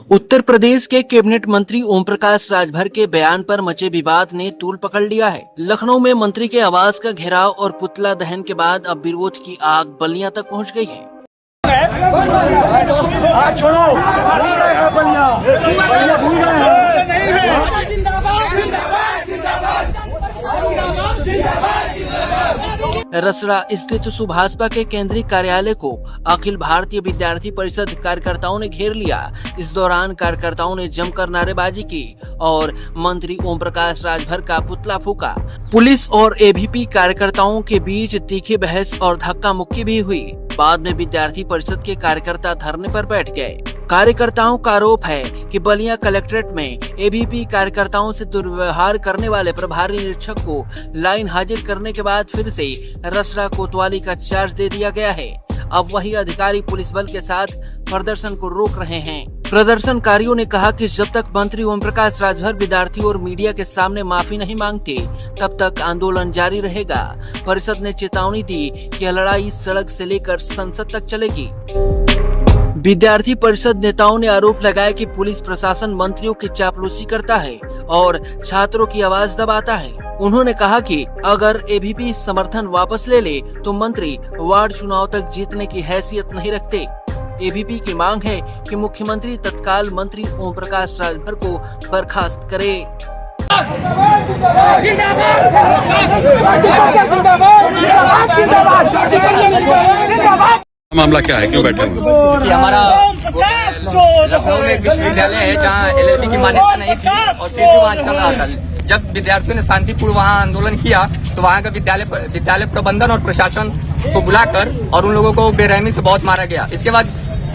उत्तर प्रदेश के कैबिनेट मंत्री ओम प्रकाश राजभर के बयान पर मचे विवाद ने तूल पकड़ लिया है। लखनऊ में मंत्री के आवास का घेराव और पुतला दहन के बाद अब विरोध की आग बलिया तक पहुंच गई है। रसड़ा स्थित सुभाषपा के केंद्रीय कार्यालय को अखिल भारतीय विद्यार्थी परिषद कार्यकर्ताओं ने घेर लिया। इस दौरान कार्यकर्ताओं ने जमकर नारेबाजी की और मंत्री ओम प्रकाश राजभर का पुतला फूका। पुलिस और एबीवीपी कार्यकर्ताओं के बीच तीखी बहस और धक्का मुक्की भी हुई। बाद में विद्यार्थी परिषद के कार्यकर्ता धरने पर बैठ गए। कार्यकर्ताओं का आरोप है कि बलिया कलेक्ट्रेट में एबीवीपी कार्यकर्ताओं से दुर्व्यवहार करने वाले प्रभारी निरीक्षक को लाइन हाजिर करने के बाद फिर से रसड़ा कोतवाली का चार्ज दे दिया गया है। अब वही अधिकारी पुलिस बल के साथ प्रदर्शन को रोक रहे हैं। प्रदर्शनकारियों ने कहा कि जब तक मंत्री ओम प्रकाश राजभर विद्यार्थी और मीडिया के सामने माफी नहीं मांगते तब तक आंदोलन जारी रहेगा। परिषद ने चेतावनी दी कि यह लड़ाई सड़क से लेकर संसद तक चलेगी। विद्यार्थी परिषद नेताओं ने आरोप लगाया कि पुलिस प्रशासन मंत्रियों की चापलूसी करता है और छात्रों की आवाज दबाता है। उन्होंने कहा कि अगर एबीवीपी समर्थन वापस ले ले तो मंत्री वार्ड चुनाव तक जीतने की हैसियत नहीं रखते। एबीवीपी की मांग है कि मुख्यमंत्री तत्काल मंत्री ओम प्रकाश राजभर को बर्खास्त करे। मामला क्या है, क्यों बैठे हुए? कि हमारा लखनऊ में एक विश्वविद्यालय है जहाँ एलएलबी की मान्यता नहीं थी और फिर भी वहाँ चल रहा था। जब विद्यार्थियों ने शांतिपूर्ण वहाँ आंदोलन किया तो वहाँ का विद्यालय प्रबंधन और प्रशासन को बुलाकर और उन लोगों को बेरहमी से बहुत मारा गया। इसके बाद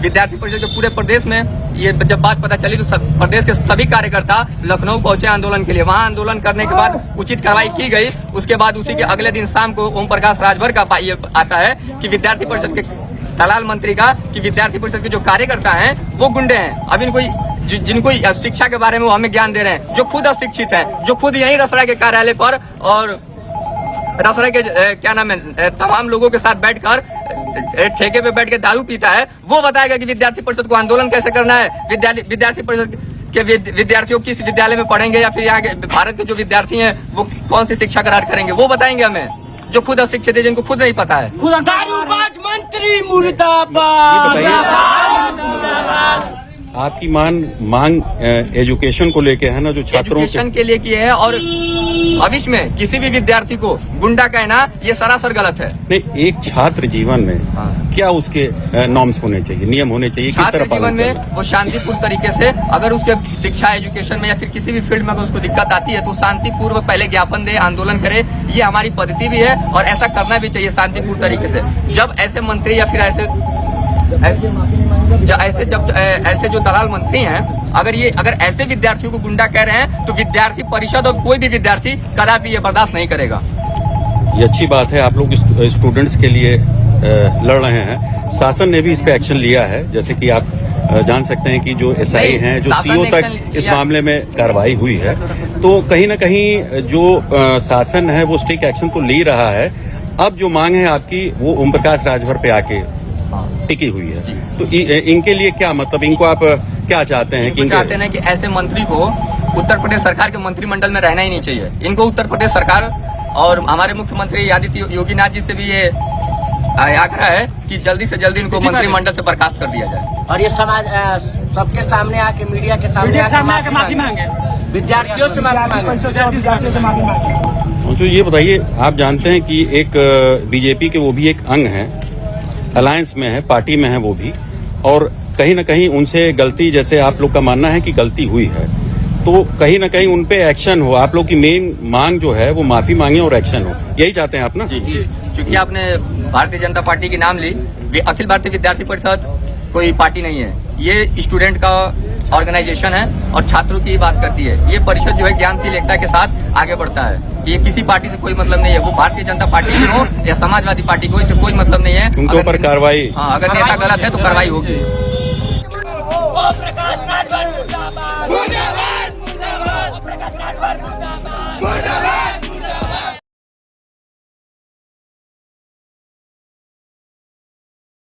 विद्यार्थी परिषद जो पूरे प्रदेश में ये जब बात पता चली तो प्रदेश के सभी कार्यकर्ता लखनऊ पहुंचे आंदोलन के लिए। वहां आंदोलन करने के बाद उचित कार्रवाई की गई। उसके बाद उसी के अगले दिन शाम को ओम प्रकाश राजभर का ये आता है कि विद्यार्थी परिषद के दलाल मंत्री का कि विद्यार्थी परिषद के जो कार्यकर्ता हैं वो गुंडे हैं। अब इनको जिनको शिक्षा के बारे में वो हमें ज्ञान दे रहे हैं, जो खुद अशिक्षित हैं, जो खुद यही रसड़ा के कार्यालय पर और रसड़ा के क्या नाम है तमाम लोगों के साथ बैठकर ठेके पे बैठ के दारू पीता है, वो बताएगा कि विद्यार्थी परिषद को आंदोलन कैसे करना है। विद्यार्थी परिषद के विद्यार्थियों किस विद्यालय में पढ़ेंगे या फिर यहाँ के भारत के जो विद्यार्थी हैं वो कौन सी शिक्षा ग्रहण करेंगे, वो बताएंगे हमें, जो खुद अशिक्षित है, जिनको खुद नहीं पता है। दारूबाज मंत्री मुर्दाबाद। आपकी मांग एजुकेशन को लेके है ना, जो छात्रों एजुकेशन के लिए किए हैं और भविष्य में किसी भी विद्यार्थी को गुंडा कहना ये सरासर गलत है। नहीं, एक छात्र जीवन में क्या उसके नॉर्म्स होने चाहिए, नियम होने चाहिए? छात्र जीवन में वो शांतिपूर्ण तरीके से अगर उसके शिक्षा एजुकेशन में या फिर किसी भी फील्ड में अगर उसको दिक्कत आती है तो शांतिपूर्व पहले ज्ञापन दे, आंदोलन करे। ये हमारी पद्धति भी है और ऐसा करना भी चाहिए शांतिपूर्ण तरीके से। जब ऐसे मंत्री या फिर ऐसे जो दलाल मंत्री हैं अगर ऐसे विद्यार्थियों को गुंडा कह रहे हैं तो विद्यार्थी परिषद और कोई भी विद्यार्थी कदापि ये बर्दाश्त नहीं करेगा। ये अच्छी बात है, आप लोग स्टूडेंट्स के लिए लड़ रहे हैं। शासन ने भी इस पे एक्शन लिया है, जैसे कि आप जान सकते हैं कि जो एसआई हैं, जो सीओ तक इस मामले में कार्रवाई हुई है। तो कहीं ना कहीं जो शासन है वो स्ट्रिक्ट एक्शन तो ले रहा है। अब जो मांग है आपकी वो ओम प्रकाश राजभर पे आके टिकी हुई है, तो इनके लिए क्या मतलब, इनको आप क्या चाहते हैं? चाहते हैं कि ऐसे मंत्री को उत्तर प्रदेश सरकार के मंत्रिमंडल में रहना ही नहीं चाहिए। इनको उत्तर प्रदेश सरकार और हमारे मुख्यमंत्री आदित्य योगीनाथ जी से भी ये आग्रह है कि जल्दी से जल्दी इनको मंत्रिमंडल से बर्खास्त कर दिया जाए और ये समाज सबके सामने आके, मीडिया के सामने आके माफी मांगे, विद्यार्थियों से माफी मांगे। तो ये बताइए, आप जानते हैं कि एक बीजेपी के वो भी एक अंग है, अलायंस में है, पार्टी में है वो भी, और कहीं ना कहीं उनसे गलती, जैसे आप लोग का मानना है कि गलती हुई है, तो कहीं ना कहीं उनपे एक्शन हो। आप लोग की मेन मांग जो है वो माफी मांगे और एक्शन हो, यही चाहते हैं आप ना? जी, क्योंकि आपने भारतीय जनता पार्टी की नाम ली। अखिल भारतीय विद्यार्थी परिषद कोई पार्टी नहीं है, ये स्टूडेंट का ऑर्गेनाइजेशन है और छात्रों की बात करती है। ये परिषद जो है ज्ञानशील एकता के साथ आगे बढ़ता है। ये किसी पार्टी से कोई मतलब नहीं है, वो भारतीय जनता पार्टी की हो या समाजवादी पार्टी को, इससे कोई मतलब नहीं है। उनके ऊपर कार्रवाई, अगर नेता गलत है तो कार्रवाई होगी। प्रकाश राजभर मुर्दाबाद।